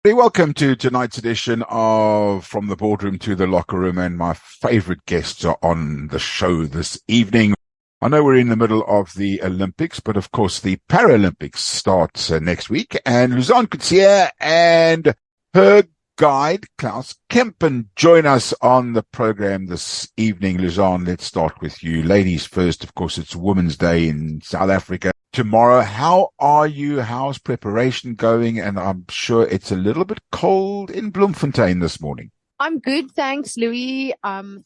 Welcome to tonight's edition of From the Boardroom to the Locker Room, and my favorite guests are on the show this evening. I know we're in the middle of the Olympics, but of course the Paralympics starts next week, and Louzanne Coetzee and her guide, Claus Kempen, join us on the program this evening. Louzanne, let's start with you. Ladies first, of course, it's Women's Day in South Africa tomorrow. How are you? How's preparation going? And I'm sure it's a little bit cold in Bloemfontein this morning. I'm good, thanks, Loui.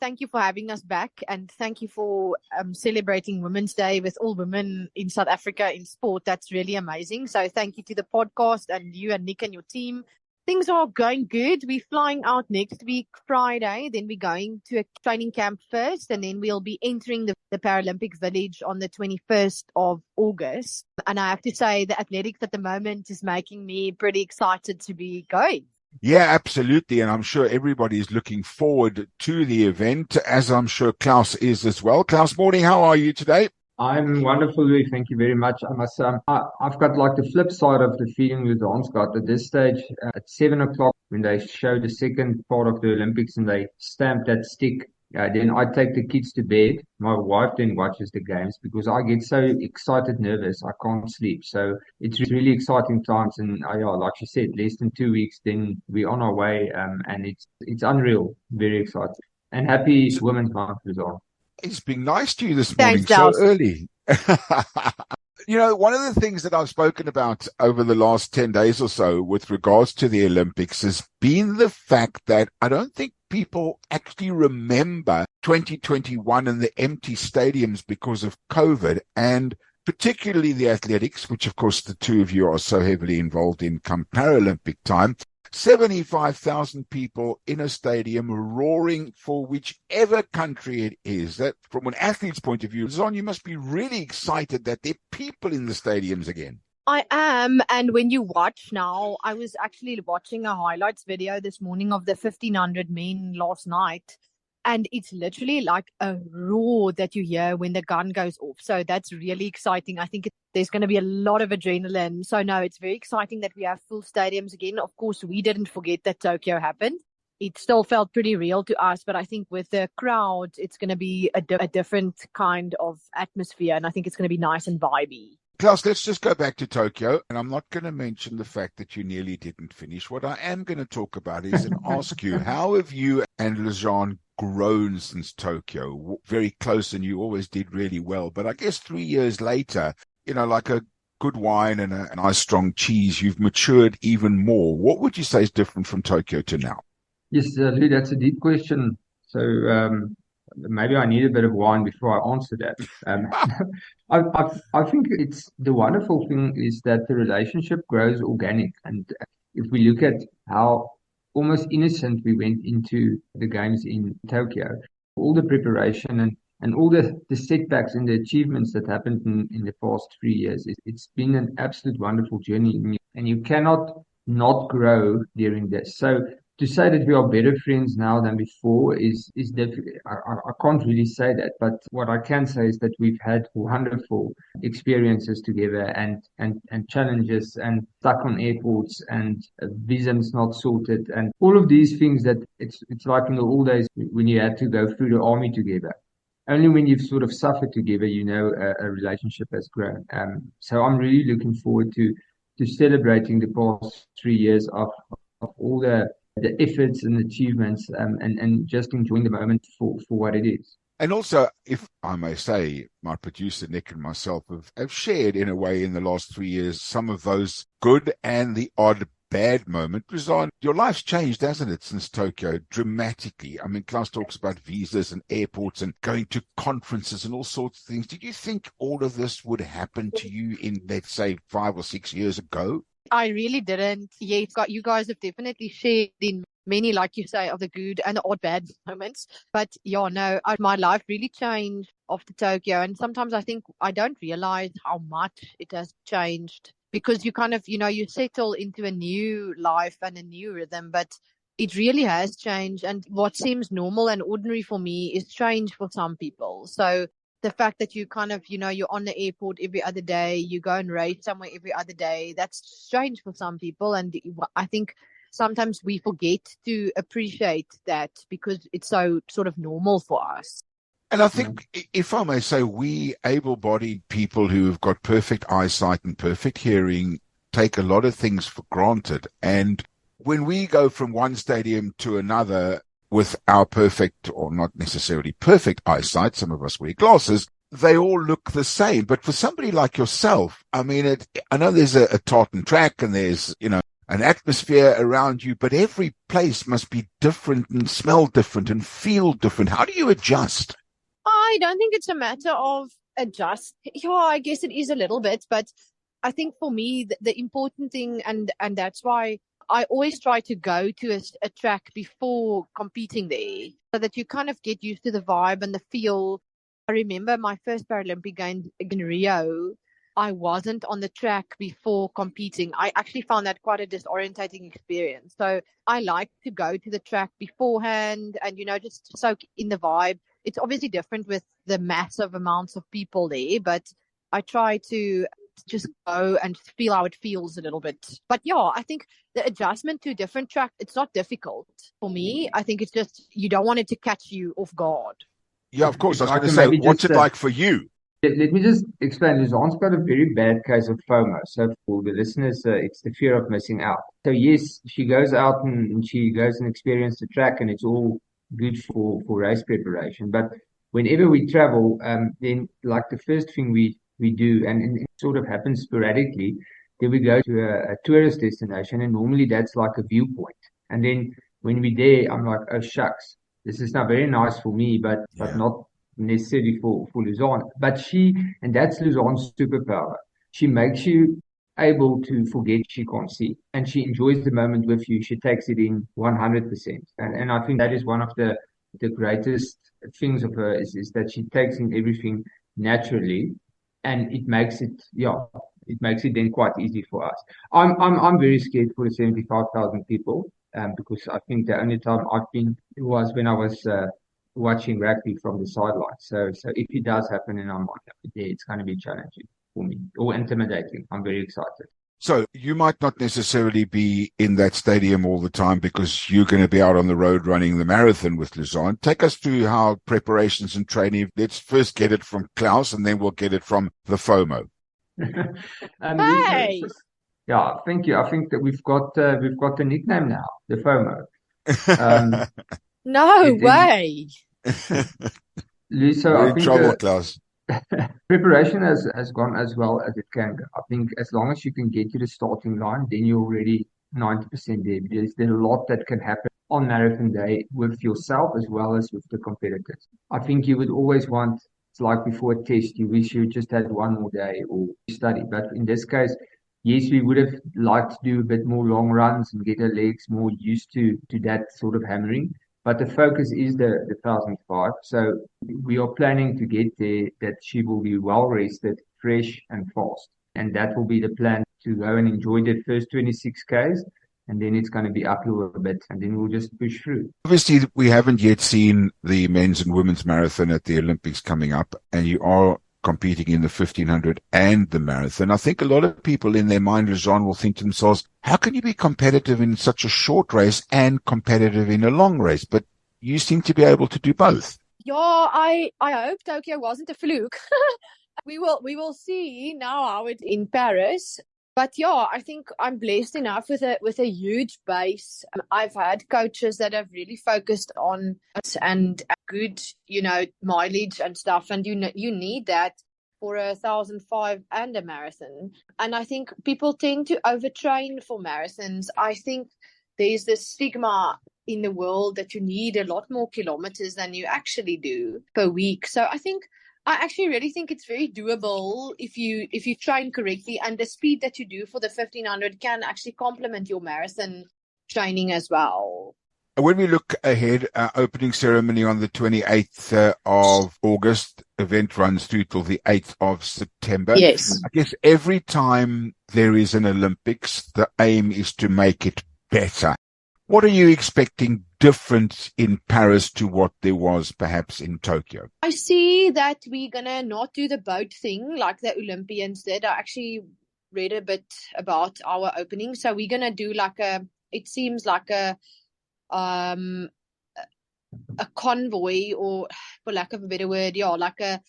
Thank you for having us back, and thank you for celebrating Women's Day with all women in South Africa in sport. That's really amazing. So thank you to the podcast and you and Nick and your team. Things are going good. We're flying out next week, Friday. Then we're going to a training camp first, and then we'll be entering the Paralympic Village on the 21st of August. And I have to say the athletics at the moment is making me pretty excited to be going. Yeah, absolutely. And I'm sure everybody is looking forward to the event, as I'm sure Claus is as well. Claus, morning. How are you today? I'm wonderful, Louis. Thank you very much. I must say, I've got like the flip side of the feeling Louzanne's got at this stage. At 7 o'clock, when they show the second part of the Olympics and they stamp that stick, then I take the kids to bed. My wife then watches the games because I get so excited, nervous, I can't sleep. So it's really exciting times. And like she said, less than 2 weeks, then we're on our way. And it's unreal, very exciting. And happy Women's Month, Louzanne. It's been nice to you this morning. Thanks, Klaus. So early. You know, one of the things that I've spoken about over the last 10 days or so with regards to the Olympics has been the fact that I don't think people actually remember 2021 and the empty stadiums because of COVID, and particularly the athletics, which of course the two of you are so heavily involved in come Paralympic time. 75,000 people in a stadium roaring for whichever country it is. That, from an athlete's point of view, Zon, you must be really excited that there are people in the stadiums again. I am, and when you watch now, I was actually watching a highlights video this morning of the 1,500 men last night, and it's literally like a roar that you hear when the gun goes off. So that's really exciting. I think there's going to be a lot of adrenaline. So no, it's very exciting that we have full stadiums again. Of course, we didn't forget that Tokyo happened. It still felt pretty real to us, but I think with the crowd, it's going to be a different kind of atmosphere, and I think it's going to be nice and vibey. Claus, let's just go back to Tokyo, and I'm not going to mention the fact that you nearly didn't finish. What I am going to talk about is and ask you, how have you and Louzanne grown since Tokyo? Very close, and you always did really well. But I guess 3 years later, you know, like a good wine and a nice strong cheese, you've matured even more. What would you say is different from Tokyo to now? Yes, Lee, that's a deep question. So maybe I need a bit of wine before I answer that. I think it's the wonderful thing is that the relationship grows organic. And if we look at how almost innocent we went into the games in Tokyo, all the preparation and all the setbacks and the achievements that happened in the past 3 years, it's been an absolute wonderful journey. And you cannot not grow during this. So to say that we are better friends now than before is definitely, I can't really say that, but what I can say is that we've had wonderful experiences together and challenges and stuck on airports and visas not sorted and all of these things that it's like in the old days when you had to go through the army together. Only when you've sort of suffered together, you know, a relationship has grown. So I'm really looking forward to celebrating the past 3 years of all the efforts and achievements and just enjoying the moment for what it is. And also, if I may say, my producer Nick and myself have shared in a way in the last 3 years some of those good and the odd bad moment. Louzanne, your life's changed, hasn't it, since Tokyo, dramatically? I mean, Klaus talks about visas and airports and going to conferences and all sorts of things. Did you think all of this would happen to you in, let's say, 5 or 6 years ago? I really didn't. Yes, you guys have definitely shared in many, like you say, of the good and the odd bad moments. But yeah, no, my life really changed after Tokyo. And sometimes I think I don't realize how much it has changed because you kind of, you know, you settle into a new life and a new rhythm. But it really has changed. And what seems normal and ordinary for me is strange for some people. So the fact that you kind of, you know, you're on the airport every other day, you go and race somewhere every other day, that's strange for some people. And I think sometimes we forget to appreciate that because it's so sort of normal for us. And I think, if I may say, we able-bodied people who've got perfect eyesight and perfect hearing take a lot of things for granted. And when we go from one stadium to another with our perfect, or not necessarily perfect eyesight, some of us wear glasses, they all look the same. But for somebody like yourself, I mean, I know there's a tartan track and there's, an atmosphere around you, but every place must be different and smell different and feel different. How do you adjust? I don't think it's a matter of adjust. Yeah, I guess it is a little bit, but I think for me, the important thing, and that's why I always try to go to a track before competing there, so that you kind of get used to the vibe and the feel. I remember my first Paralympic game in Rio, I wasn't on the track before competing. I actually found that quite a disorientating experience. So I like to go to the track beforehand and, just soak in the vibe. It's obviously different with the massive amounts of people there, but I try to just go and feel how it feels a little bit. But yeah, I think the adjustment to a different track, it's not difficult for me. I think it's just you don't want it to catch you off guard. Yeah, of course. I was going to say, what's it like for you? Let me just explain. Louzanne's got a very bad case of FOMO. So for the listeners, it's the fear of missing out. So yes, she goes out and she goes and experiences the track, and it's all good for race preparation. But whenever we travel, then like the first thing we do, and it sort of happens sporadically, then we go to a tourist destination, and normally that's like a viewpoint. And then when we're there, I'm like, oh shucks, this is not very nice for me, but not necessarily for Louzanne. But and that's Louzanne's superpower. She makes you able to forget she can't see, and she enjoys the moment with you. She takes it in 100%. And I think that is one of the greatest things of her is that she takes in everything naturally, and it makes it then quite easy for us. I'm very scared for the 75,000 people, because I think the only time I've been was when I was watching rugby from the sideline. So if it does happen and I'm on there, it's going to be challenging for me, or intimidating. I'm very excited. So you might not necessarily be in that stadium all the time because you're going to be out on the road running the marathon with Louzanne. Take us through how preparations and training. Let's first get it from Claus, and then we'll get it from the FOMO. Hey! Yeah, thank you. I think that we've got the nickname now, the FOMO. No way. Lisa, We're in trouble, Claus. Preparation has gone as well as it can go. I think as long as you can get to the starting line, then you're already 90% there. There's a lot that can happen on marathon day with yourself as well as with the competitors. I think you would always want, it's like before a test, you wish you just had one more day or study. But in this case, yes, we would have liked to do a bit more long runs and get our legs more used to that sort of hammering. But the focus is the 1,005. So we are planning to get there, that she will be well rested, fresh and fast. And that will be the plan, to go and enjoy the first 26 Ks. And then it's going to be uphill a bit, and then we'll just push through. Obviously, we haven't yet seen the men's and women's marathon at the Olympics coming up, and you are competing in the 1,500 and the marathon. I think a lot of people in their mind, Louzanne, will think to themselves, how can you be competitive in such a short race and competitive in a long race? But you seem to be able to do both. Yeah, I hope Tokyo wasn't a fluke. We will see now how it in Paris. But yeah, I think I'm blessed enough with a huge base. I've had coaches that have really focused on it and good, mileage and stuff. And you need that for 1,005 and a marathon. And I think people tend to overtrain for marathons. I think there's this stigma in the world that you need a lot more kilometers than you actually do per week. So I actually really think it's very doable if you train correctly, and the speed that you do for the 1,500 can actually complement your marathon training as well. When we look ahead, opening ceremony on the 28th of August, event runs through till the 8th of September. Yes. I guess every time there is an Olympics, the aim is to make it better. What are you expecting different in Paris to what there was perhaps in Tokyo? I see that we're going to not do the boat thing like the Olympians did. I actually read a bit about our opening. So we're going to do like a it seems like a convoy, or for lack of a better word, like a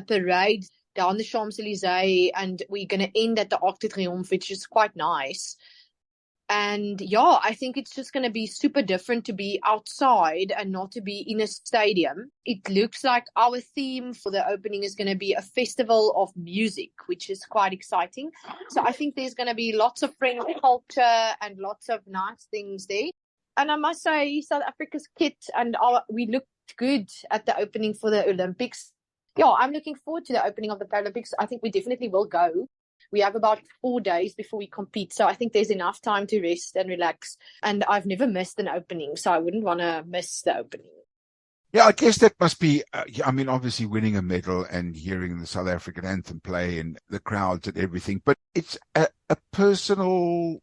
parade down the Champs-Élysées, and we're going to end at the Arc de Triomphe, which is quite nice. And yeah, I think it's just going to be super different to be outside and not to be in a stadium. It looks like our theme for the opening is going to be a festival of music, which is quite exciting. So I think there's going to be lots of French culture and lots of nice things there. And I must say, South Africa's kit and we looked good at the opening for the Olympics. Yeah, I'm looking forward to the opening of the Paralympics. I think we definitely will go. We have about 4 days before we compete. So I think there's enough time to rest and relax. And I've never missed an opening, so I wouldn't want to miss the opening. Yeah, I guess that must be, obviously winning a medal and hearing the South African anthem play and the crowds and everything. But it's a personal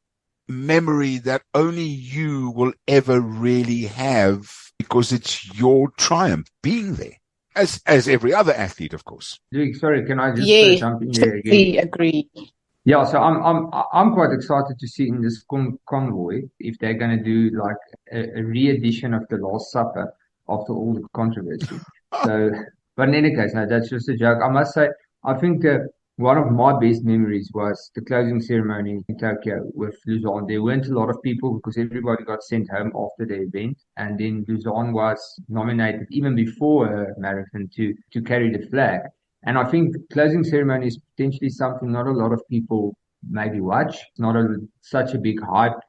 memory that only you will ever really have, because it's your triumph being there. As every other athlete, of course. Loui, sorry, can I just jump in there again? Agree. Yeah, so I'm quite excited to see in this convoy if they're going to do like a re-edition of the Last Supper after all the controversy. So, but in any case, no, that's just a joke. I must say, I think one of my best memories was the closing ceremony in Tokyo with Louzanne. There weren't a lot of people because everybody got sent home after the event. And then Louzanne was nominated even before her marathon to carry the flag. And I think closing ceremony is potentially something not a lot of people maybe watch. It's not such a big hype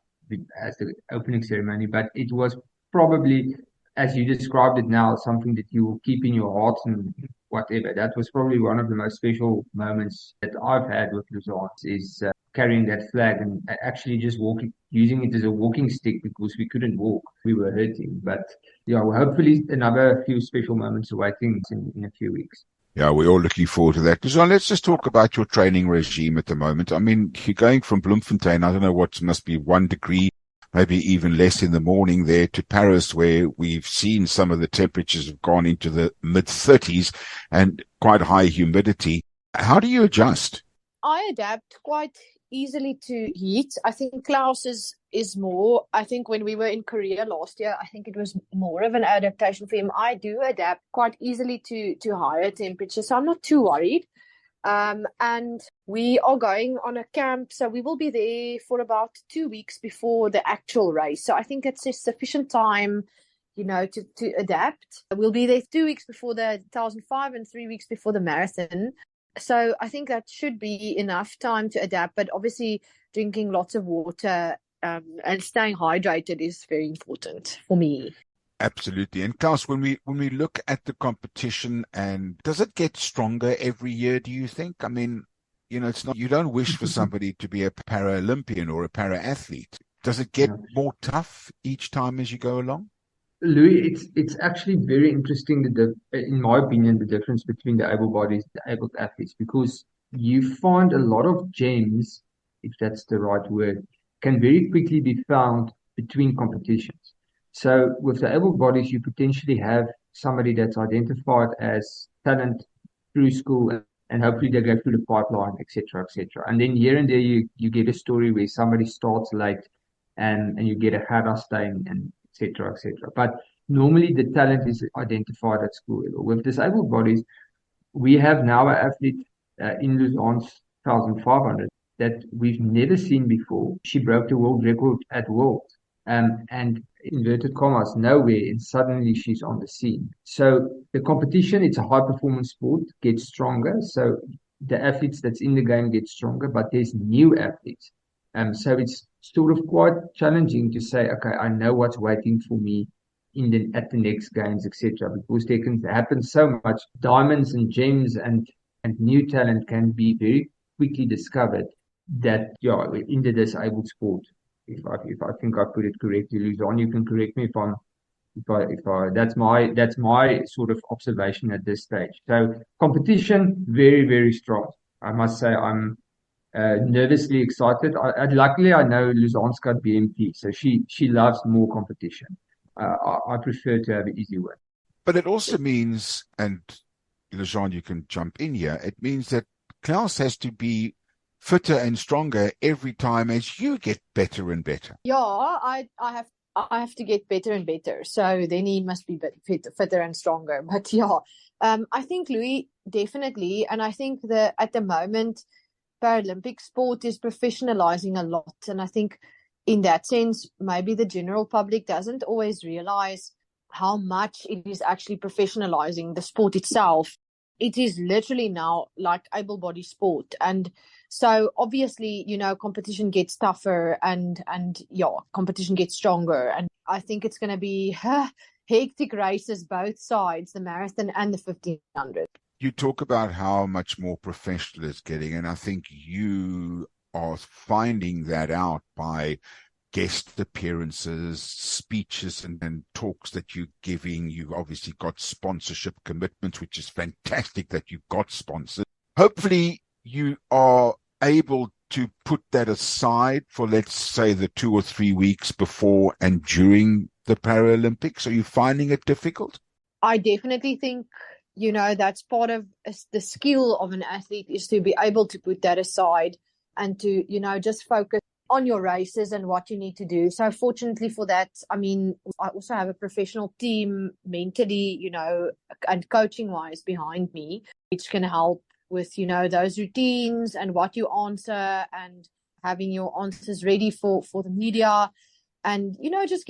as the opening ceremony, but it was probably, as you described it now, something that you will keep in your heart and whatever. That was probably one of the most special moments that I've had with Louzanne, is carrying that flag and actually just using it as a walking stick because we couldn't walk. We were hurting. But yeah, well, hopefully another few special moments awaiting in a few weeks. Yeah, we're all looking forward to that. Louzanne, let's just talk about your training regime at the moment. I mean, you're going from Bloemfontein, I don't know what must be 1 degree, maybe even less in the morning there, to Paris, where we've seen some of the temperatures have gone into the mid-30s and quite high humidity. How do you adjust? I adapt quite easily to heat. I think Claus is more. I think when we were in Korea last year, I think it was more of an adaptation for him. I do adapt quite easily to higher temperatures, so I'm not too worried. And we are going on a camp, so we will be there for about 2 weeks before the actual race. So I think it's a sufficient time, to adapt. We'll be there 2 weeks before the 1,005 and 3 weeks before the marathon. So I think that should be enough time to adapt. But obviously, drinking lots of water and staying hydrated is very important for me. Absolutely. And Claus, when we look at the competition, and does it get stronger every year, do you think? I mean, it's not, you don't wish for somebody to be a Paralympian or a para-athlete. Does it get more tough each time as you go along? Loui, it's actually very interesting, in my opinion, the difference between the able bodies, the able athletes, because you find a lot of gems, if that's the right word, can very quickly be found between competitions. So with the able bodies, you potentially have somebody that's identified as talent through school, and hopefully they go through the pipeline, etc., etc. And then here and there, you get a story where somebody starts late, and you get a Karpas and etc., etc. But normally the talent is identified at school level. With disabled bodies, we have now an athlete in Louzanne's 1,500 that we've never seen before. She broke the world record at World. And inverted commas, nowhere, and suddenly she's on the scene. So the competition, it's a high performance sport, gets stronger. So the athletes that's in the game get stronger, but there's new athletes. So it's sort of quite challenging to say, okay, I know what's waiting for me at the next games, etc. Because there can happen so much. Diamonds and gems and new talent can be very quickly discovered that, in the disabled sport. If I think I put it correctly, Louzanne, you can correct me if that's my sort of observation at this stage. So competition, very, very strong. I must say I'm nervously excited. Luckily, I know Louzanne's got BMT, so she loves more competition. I prefer to have an easy win. But it also means, and Louzanne, you can jump in here, it means that Claus has to be fitter and stronger every time as you get better and better. Yeah, I have to get better and better. So then he must be fitter and stronger. But yeah, I think Loui definitely, and I think that at the moment Paralympic sport is professionalizing a lot, and I think in that sense maybe the general public doesn't always realize how much it is actually professionalizing the sport itself. It is literally now like able-bodied sport, and so obviously, competition gets tougher and yeah, competition gets stronger. And I think it's going to be hectic races, both sides, the marathon and the 1500. You talk about how much more professional it's getting, and I think you are finding that out by guest appearances, speeches, and talks that you're giving. You obviously got sponsorship commitments, which is fantastic that you got sponsored. Hopefully you are able to put that aside for, let's say, the 2 or 3 weeks before and during the Paralympics. Are you finding it difficult? I definitely think, that's part of the skill of an athlete, is to be able to put that aside and to, just focus on your races and what you need to do. So fortunately for that, I also have a professional team mentally, and coaching wise behind me, which can help with, those routines and what you answer and having your answers ready for the media and, just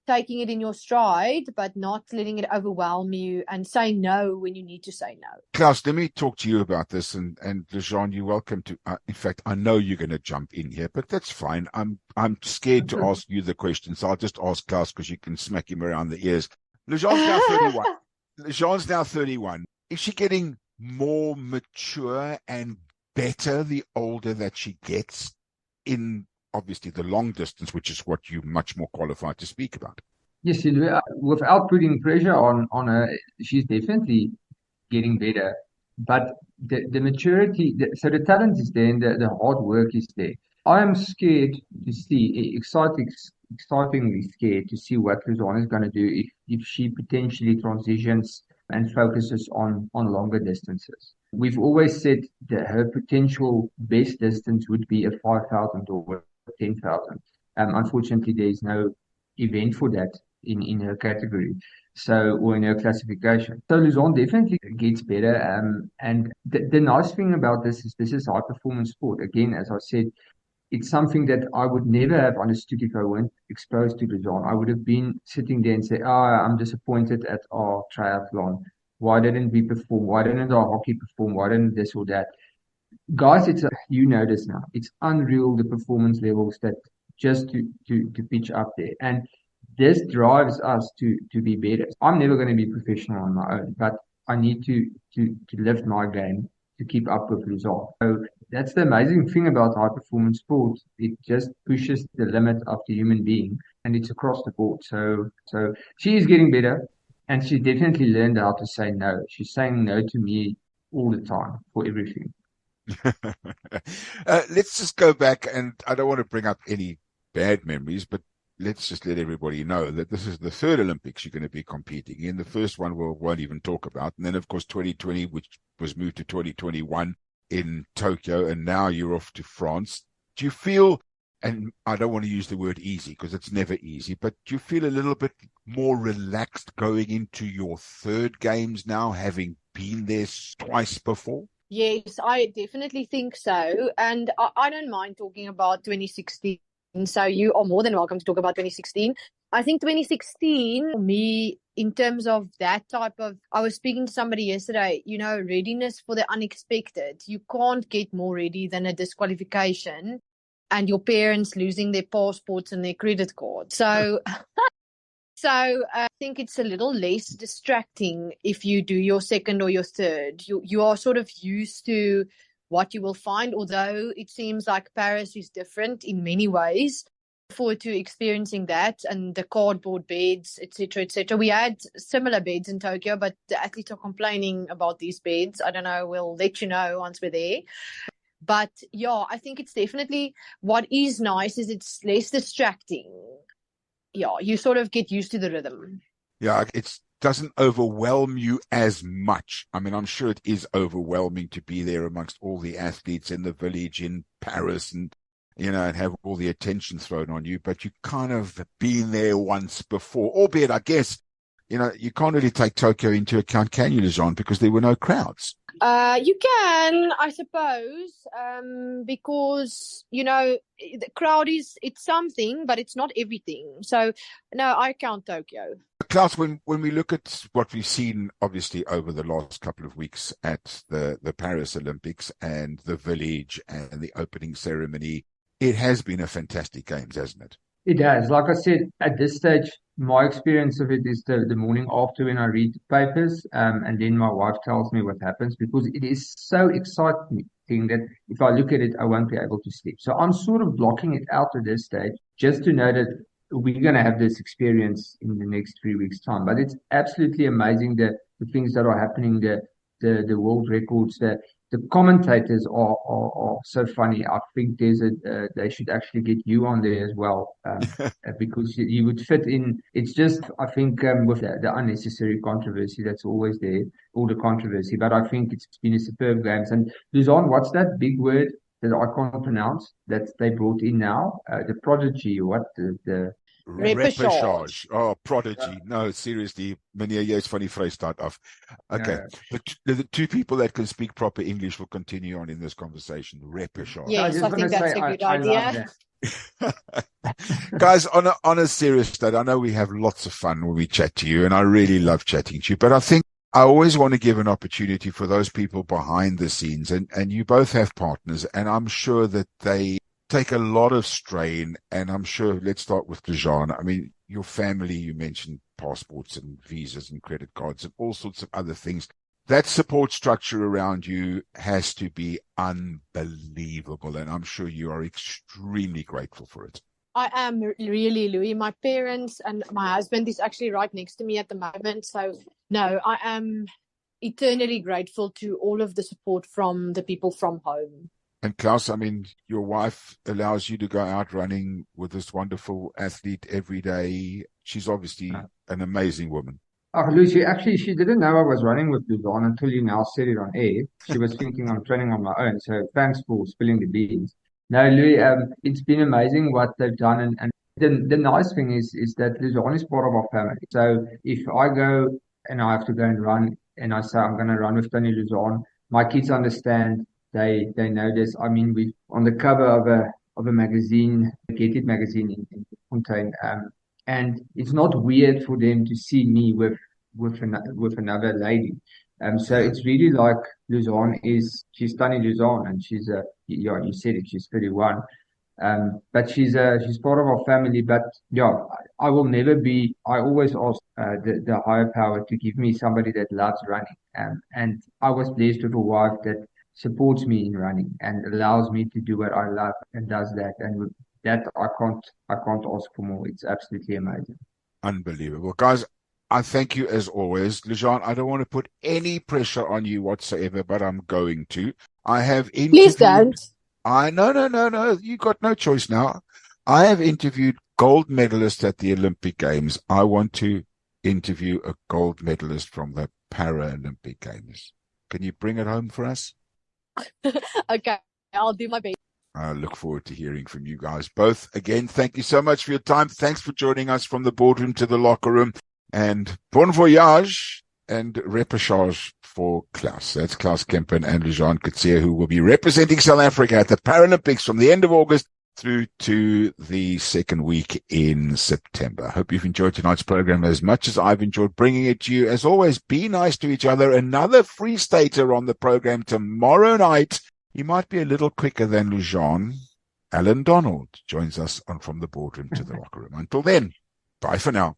taking it in your stride, but not letting it overwhelm you and say no when you need to say no. Claus, let me talk to you about this, and Louzanne, you're welcome to. In fact, I know you're going to jump in here, but that's fine. I'm scared to ask you the question, so I'll just ask Claus because you can smack him around the ears. Louzanne's now 31. Louzanne's now 31. Is she getting more mature and better the older that she gets in, obviously, the long distance, which is what you're much more qualified to speak about? Yes, without putting pressure on her, she's definitely getting better. But the maturity, so the talent is there and the hard work is there. I am scared to see, excitingly scared to see what Louzanne is going to do if she potentially transitions and focuses on longer distances. We've always said that her potential best distance would be a 5,000 or 10,000. Unfortunately, there is no event for that in her category, or in her classification. So Louzanne definitely gets better. And the nice thing about this is high performance sport. Again, as I said, it's something that I would never have understood if I weren't exposed to Louzanne. I would have been sitting there and say, I'm disappointed at our triathlon. Why didn't we perform? Why didn't our hockey perform? Why didn't this or that? Guys, you know this now. It's unreal, the performance levels that just to pitch up there. And this drives us to be better. I'm never going to be professional on my own, but I need to lift my game to keep up with Louzanne. So that's the amazing thing about high performance sport. It just pushes the limit of the human being, and it's across the board. So she is getting better, and she definitely learned how to say no. She's saying no to me all the time for everything. Let's just go back, and I don't want to bring up any bad memories, but let's just let everybody know that this is the third Olympics you're going to be competing in. The first one we won't even talk about. And then, of course, 2020, which was moved to 2021 in Tokyo, and now you're off to France. Do you feel, and I don't want to use the word easy because it's never easy, but do you feel a little bit more relaxed going into your third games now, having been there twice before? Yes, I definitely think so. And I don't mind talking about 2016. So you are more than welcome to talk about 2016. I think 2016, for me, in terms of that type of, I was speaking to somebody yesterday, readiness for the unexpected. You can't get more ready than a disqualification and your parents losing their passports and their credit cards. So I think it's a little less distracting if you do your second or your third. You are sort of used to what you will find, although it seems like Paris is different in many ways. Forward to experiencing that and the cardboard beds, etc., etc. We had similar beds in Tokyo, but the athletes are complaining about these beds. I don't know. We'll let you know once we're there. But yeah, I think it's definitely, what is nice is it's less distracting. Yeah, you sort of get used to the rhythm. Yeah, it's doesn't overwhelm you as much. I mean, I'm sure it is overwhelming to be there amongst all the athletes in the village in Paris and, and have all the attention thrown on you, but you kind of been there once before, albeit, I guess, you can't really take Tokyo into account, can you, Louzanne, because there were no crowds. You can, I suppose, because, the crowd it's something, but it's not everything. So, no, I count Tokyo. Claus, when we look at what we've seen, obviously, over the last couple of weeks at the Paris Olympics and the village and the opening ceremony, it has been a fantastic Games, hasn't it? It has. Like I said, at this stage, my experience of it is the morning after when I read the papers, and then my wife tells me what happens, because it is so exciting that if I look at it, I won't be able to sleep. So I'm sort of blocking it out at this stage, just to know that we're going to have this experience in the next 3 weeks' time. But it's absolutely amazing the things that are happening, the world records, the commentators are so funny. I think they should actually get you on there as well, because you would fit in. It's just, I think, with the unnecessary controversy that's always there, all the controversy. But I think it's been a superb Games. And Louzanne, what's that big word that I can't pronounce that they brought in now? The prodigy, what the Repechage. Oh, prodigy. No, seriously. Meneer, jy's van die Vrystaat af. Okay. The two people that can speak proper English will continue on in this conversation. Repechage. Yes, I think that's a good idea. Guys, on a serious note, I know we have lots of fun when we chat to you, and I really love chatting to you, but I think I always want to give an opportunity for those people behind the scenes, and you both have partners, and I'm sure that they take a lot of strain, and I'm sure, let's start with Louzanne. I mean, your family, you mentioned passports and visas and credit cards and all sorts of other things. That support structure around you has to be unbelievable, and I'm sure you are extremely grateful for it. I am really, Loui. My parents and my husband is actually right next to me at the moment. So, no, I am eternally grateful to all of the support from the people from home. And Claus, I mean, your wife allows you to go out running with this wonderful athlete every day. She's obviously an amazing woman. Oh, Lucy, actually, she didn't know I was running with Louzanne until you now said it on air. She was thinking I'm training on my own. So thanks for spilling the beans. No, Louis, it's been amazing what they've done. And the nice thing is that Louzanne is part of our family. So if I go and I have to go and run and I say I'm going to run with Tony Louzanne, my kids understand. They know this. I mean, we on the cover of a magazine, a Get It magazine in Fontaine, and it's not weird for them to see me with another lady. So it's really like Louzanne she's Tony Louzanne, and she's you said it, she's 31. But she's part of our family. But yeah, I will never be. I always ask the higher power to give me somebody that loves running. And I was blessed with a wife that supports me in running and allows me to do what I love and does that. And with that, I can't ask for more. It's absolutely amazing. Unbelievable. Guys, I thank you as always. Louzanne, I don't want to put any pressure on you whatsoever, but I'm going to. I have interviewed... Please don't. No. You got no choice now. I have interviewed gold medalists at the Olympic Games. I want to interview a gold medalist from the Paralympic Games. Can you bring it home for us? Okay, I'll do my best. I look forward to hearing from you guys both. Again, thank you so much for your time. Thanks for joining us from the boardroom to the locker room. And bon voyage and repechage for Claus. That's Claus Kempen and Louzanne Coetzee, who will be representing South Africa at the Paralympics from the end of August through to the second week in September. Hope you've enjoyed tonight's program as much as I've enjoyed bringing it to you. As always, be nice to each other. Another Free Stater on the program tomorrow night. He might be a little quicker than Louzanne. Alan Donald joins us on From the Boardroom to the Locker Room. Until then, bye for now.